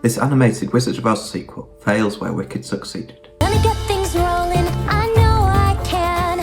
This animated Wizard of Oz sequel fails where Wicked succeeded. Let me get things rolling, I know I can.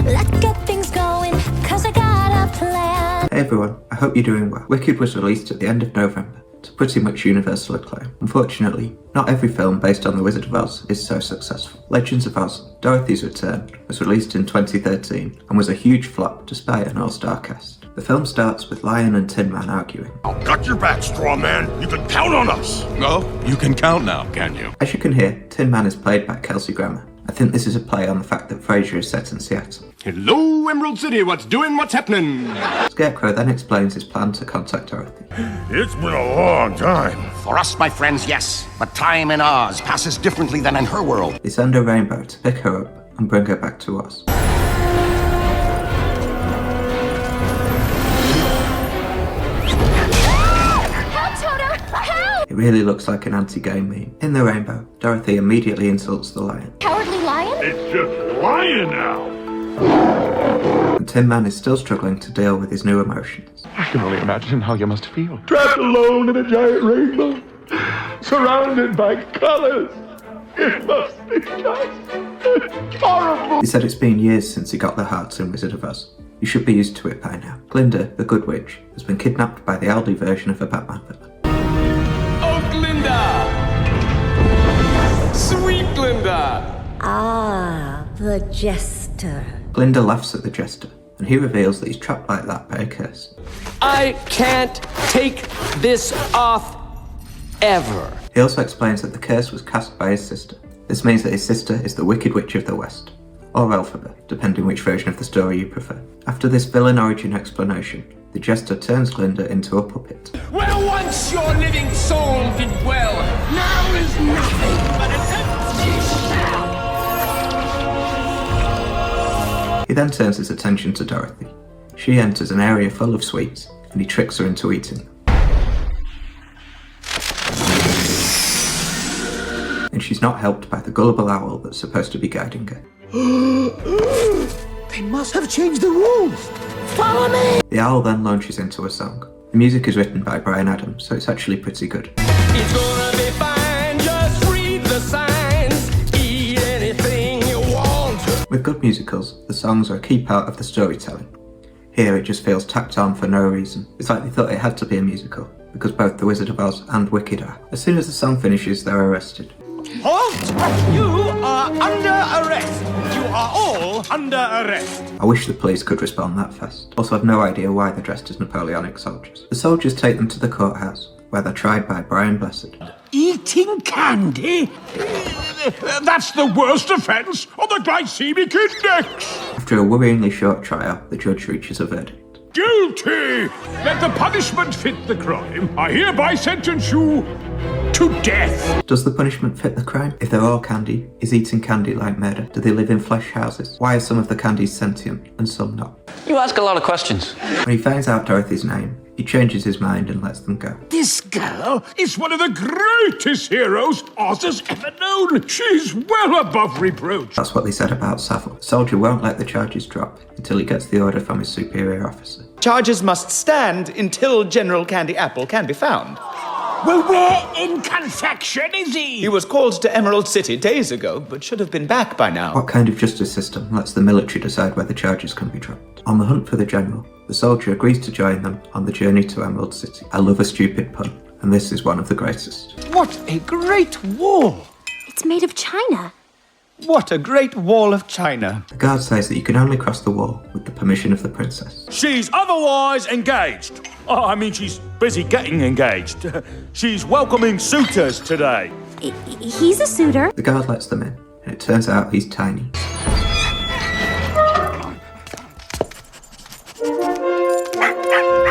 Let's get things going, cause I got a plan. Hey everyone, I hope you're doing well. Wicked was released at the end of November to pretty much universal acclaim. Unfortunately, not every film based on The Wizard of Oz is so successful. Legends of Oz, Dorothy's Return, was released in 2013 and was a huge flop despite an all-star cast. The film starts with Lion and Tin Man arguing. I'll got your back, straw man. You can count on us. Oh, you can count now, can you? As you can hear, Tin Man is played by Kelsey Grammer. I think this is a play on the fact that Frasier is set in Seattle. Hello, Emerald City. What's doing? What's happening? Scarecrow then explains his plan to contact Dorothy. It's been a long time. For us, my friends, yes. But time in Oz passes differently than in her world. They send a rainbow to pick her up and bring her back to Oz. It really looks like an anti-gay meme. In the rainbow, Dorothy immediately insults the lion. Cowardly lion? It's just lying now. And Tin Man is still struggling to deal with his new emotions. I can only imagine how you must feel. Trapped alone in a giant rainbow. Surrounded by colors. It must be just horrible. He said it's been years since he got the hearts in Wizard of Oz. You should be used to it by now. Glinda, the Good Witch, has been kidnapped by the Aldi version of a Batman villain. Glinda! Sweet Glinda! Ah, the Jester. Glinda laughs at the Jester, and he reveals that he's trapped like that by a curse. I can't take this off ever. He also explains that the curse was cast by his sister. This means that his sister is the Wicked Witch of the West, or Elphaba, depending which version of the story you prefer. After this villain origin explanation, the Jester turns Glinda into a puppet. Where once your living soul did dwell, now is nothing but an empty shell. He then turns his attention to Dorothy. She enters an area full of sweets, and he tricks her into eating them. And she's not helped by the gullible owl that's supposed to be guiding her. They must have changed the rules. Follow me! The owl then launches into a song. The music is written by Bryan Adams, so it's actually pretty good. It's gonna be fine, just read the signs, eat anything you want. With good musicals, the songs are a key part of the storytelling. Here it just feels tacked on for no reason. It's like they thought it had to be a musical, because both The Wizard of Oz and Wicked are. As soon as the song finishes, they're arrested. Halt! You are under arrest. You are all under arrest. I wish the police could respond that fast. Also, I've no idea why they're dressed as Napoleonic soldiers. The soldiers take them to the courthouse, where they're tried by Brian Blessed. Eating candy? That's the worst offence on the glycemic index. After a worryingly short trial, the judge reaches a verdict. Guilty! Let the punishment fit the crime. I hereby sentence you to death. Does the punishment fit the crime? If they're all candy, is eating candy like murder? Do they live in flesh houses? Why are some of the candies sentient and some not? You ask a lot of questions. When he finds out Dorothy's name, he changes his mind and lets them go. This girl is one of the greatest heroes Oz has ever known. She's well above reproach. That's what they said about Savile. The soldier won't let the charges drop until he gets the order from his superior officer. Charges must stand until General Candy Apple can be found. Well, where in confection is he? He was called to Emerald City days ago, but should have been back by now. What kind of justice system lets the military decide whether charges can be dropped? On the hunt for the general, the soldier agrees to join them on the journey to Emerald City. I love a stupid pun, and this is one of the greatest. What a great wall! It's made of china. What a great wall of China. The guard says that you can only cross the wall with the permission of the princess. She's otherwise engaged. Oh, I mean, she's busy getting engaged. She's welcoming suitors today. He's a suitor. The guard lets them in, and it turns out he's tiny.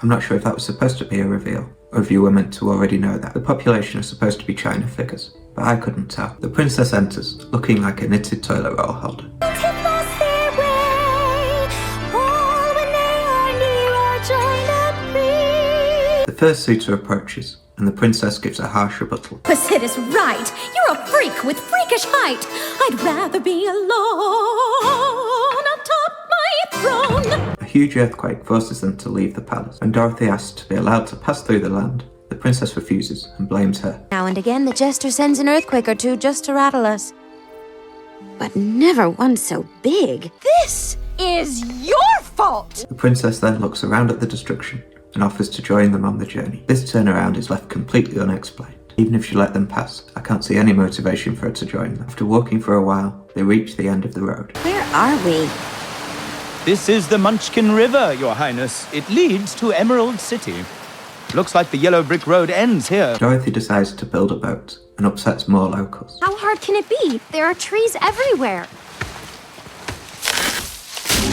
I'm not sure if that was supposed to be a reveal, or if you were meant to already know that. The population is supposed to be China figures, but I couldn't tell. The princess enters, looking like a knitted toilet roll holder. The first suitor approaches, and the princess gives a harsh rebuttal. Sid is right. You're a freak with freakish height. I'd rather be alone atop my throne. A huge earthquake forces them to leave the palace. When Dorothy asks to be allowed to pass through the land, the the princess refuses and blames her. Now and again, the Jester sends an earthquake or two just to rattle us. But never one so big. This is your fault! The princess then looks around at the destruction and offers to join them on the journey. This turnaround is left completely unexplained. Even if she let them pass, I can't see any motivation for her to join them. After walking for a while, they reach the end of the road. Where are we? This is the Munchkin River, Your Highness. It leads to Emerald City. Looks like the yellow brick road ends here. Dorothy decides to build a boat and upsets more locals. How hard can it be? There are trees everywhere.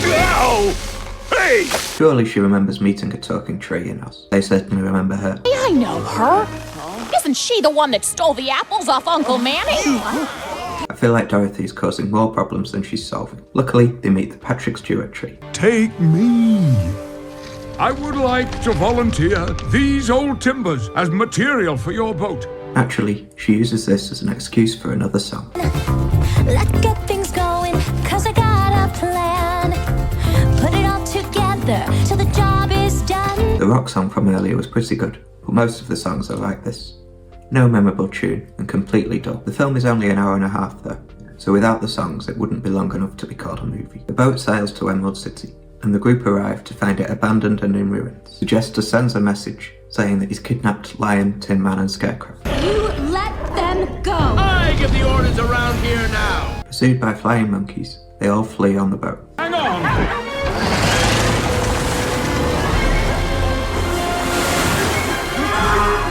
Ow! Hey! Surely she remembers meeting a talking tree in Oz. They certainly remember her. I know her. Isn't she the one that stole the apples off Uncle Manny? I feel like Dorothy is causing more problems than she's solving. Luckily, they meet the Patrick Stewart tree. Take me. I would like to volunteer these old timbers as material for your boat. Naturally, she uses this as an excuse for another song. Let's get things going, 'cause I got a plan. Put it all together till the job is done. The rock song from earlier was pretty good, but most of the songs are like this. No memorable tune and completely dull. The film is only an hour and a half though, so without the songs it wouldn't be long enough to be called a movie. The boat sails to Emerald City, and the group arrive to find it abandoned and in ruins. The Jester sends a message saying that he's kidnapped Lion, Tin Man and Scarecrow. You let them go. I give the orders around here now. Pursued by flying monkeys, they all flee on the boat. Hang on!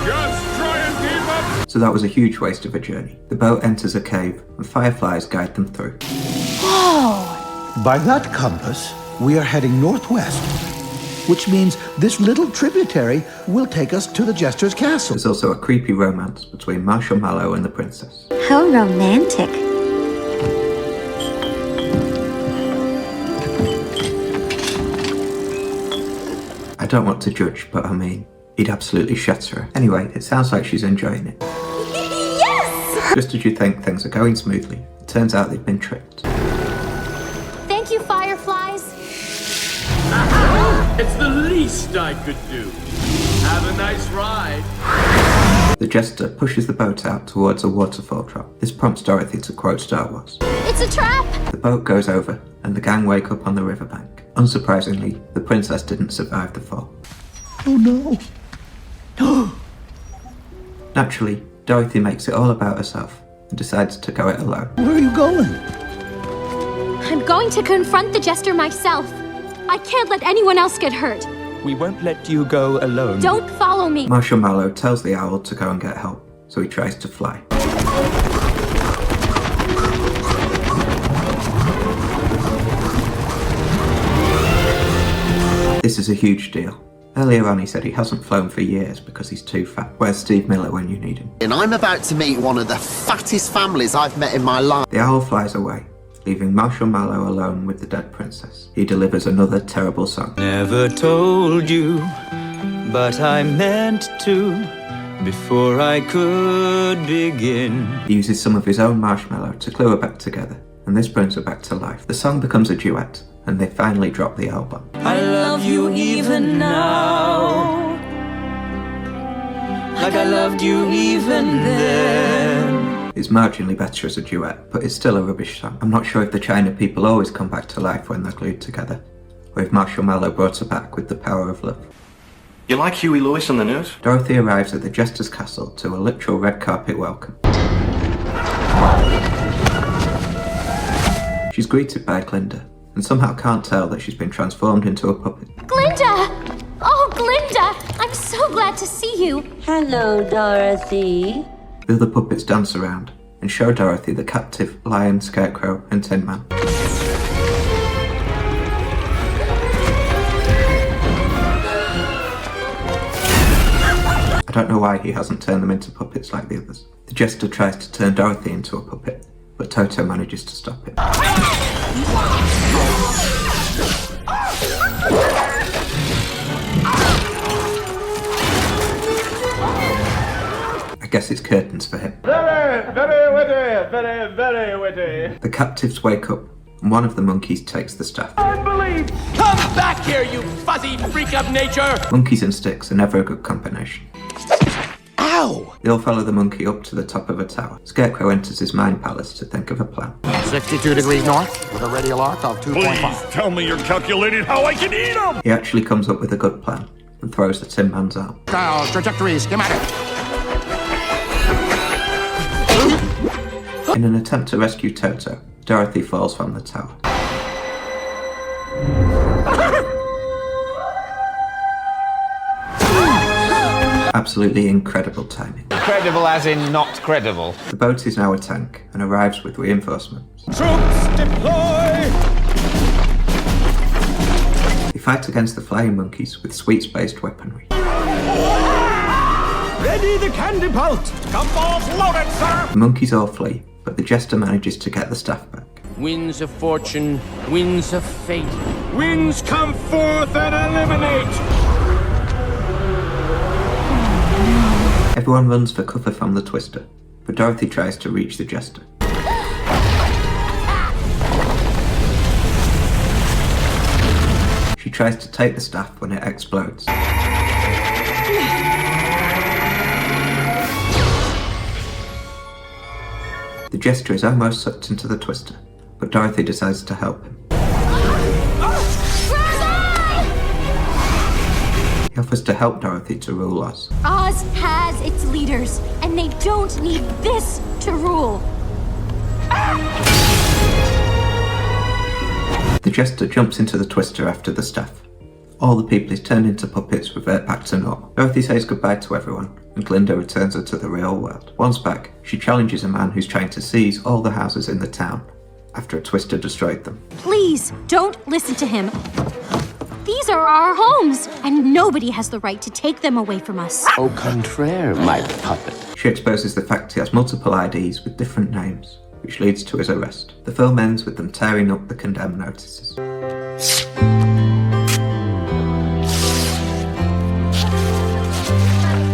Just try and keep up. So that was a huge waste of a journey. The boat enters a cave and fireflies guide them through. By that compass, we are heading northwest, which means this little tributary will take us to the Jester's castle. There's also a creepy romance between Marshall Mallow and the princess. How romantic. I don't want to judge, but I mean, he'd absolutely shatter her. Anyway, it sounds like she's enjoying it. Yes! Just as you think things are going smoothly, it turns out they've been tricked. Thank you, fireflies. It's the least I could do. Have a nice ride. The Jester pushes the boat out towards a waterfall drop. This prompts Dorothy to quote Star Wars. It's a trap. The boat goes over, and the gang wake up on the riverbank. Unsurprisingly, the princess didn't survive the fall. Oh no. Naturally, Dorothy makes it all about herself and decides to go it alone. Where are you going? I'm going to confront the Jester myself. I can't let anyone else get hurt. We won't let you go alone. Don't follow me. Marshall Mallow tells the owl to go and get help, so he tries to fly. This is a huge deal. Earlier on he said he hasn't flown for years because he's too fat. Where's Steve Miller when you need him? And I'm about to meet one of the fattest families I've met in my life. The owl flies away, leaving Marshall Mallow alone with the dead princess. He delivers another terrible song. Never told you, but I meant to before I could begin. He uses some of his own marshmallow to glue her back together, and this brings her back to life. The song becomes a duet, and they finally drop the L bomb. I love you even now, like I loved you even then. It's marginally better as a duet, but it's still a rubbish song. I'm not sure if the China people always come back to life when they're glued together, or if Marshall Mallow brought her back with the power of love. You like Huey Lewis on the news? Dorothy arrives at the Jester's castle to a literal red carpet welcome. She's greeted by Glinda, and somehow can't tell that she's been transformed into a puppet. Glinda! Oh, Glinda! I'm so glad to see you. Hello, Dorothy. The other puppets dance around and show Dorothy the captive Lion, Scarecrow and Tin Man. I don't know why he hasn't turned them into puppets like the others. The Jester tries to turn Dorothy into a puppet, but Toto manages to stop it. I guess it's curtains for him. Very, very witty. Very, very witty. The captives wake up, and one of the monkeys takes the staff. Unbelief! Come back here, you fuzzy freak of nature! Monkeys and sticks are never a good combination. go? They all follow the monkey up to the top of a tower. Scarecrow enters his mind palace to think of a plan. 62 degrees north with a radial arc of 2.5. Please tell me you're calculating how I can eat them! He actually coms up with a good plan and throws the Tin Man's arm. Styles, trajectory, schematic. In an attempt to rescue Toto, Dorothy falls from the tower. Absolutely incredible timing. Credible as in not credible. The boat is now a tank and arrives with reinforcements. Troops deploy! They fight against the flying monkeys with sweets-based weaponry. Ready the candy bolt! Gumballs loaded, sir! The monkeys all flee, but the Jester manages to get the staff back. Winds of fortune, winds of fate. Winds come forth and eliminate! Everyone runs for cover from the Twister, but Dorothy tries to reach the Jester. She tries to take the staff when it explodes. The Jester is almost sucked into the Twister, but Dorothy decides to help him. He offers to help Dorothy to rule Oz. Oz has its leaders, and they don't need this to rule. The Jester jumps into the Twister after the staff. All the people he's turned into puppets revert back to normal. Dorothy says goodbye to everyone, and Glinda returns her to the real world. Once back, she challenges a man who's trying to seize all the houses in the town after a Twister destroyed them. Please, don't listen to him. These are our homes, and nobody has the right to take them away from us. Au contraire, my puppet. She exposes the fact he has multiple IDs with different names, which leads to his arrest. The film ends with them tearing up the condemned notices.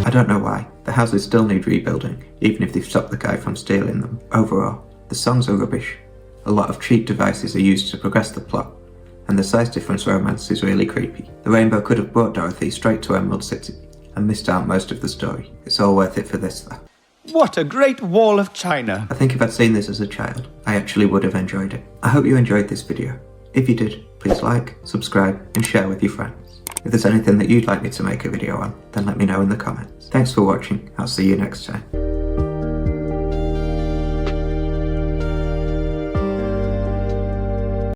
I don't know why. The houses still need rebuilding, even if they've stopped the guy from stealing them. Overall, the songs are rubbish. A lot of cheap devices are used to progress the plot, and the size difference romance is really creepy. The rainbow could have brought Dorothy straight to Emerald City and missed out most of the story. It's all worth it for this though. What a great wall of China. I think if I'd seen this as a child, I actually would have enjoyed it. I hope you enjoyed this video. If you did, please like, subscribe and share with your friends. If there's anything that you'd like me to make a video on, then let me know in the comments. Thanks for watching, I'll see you next time.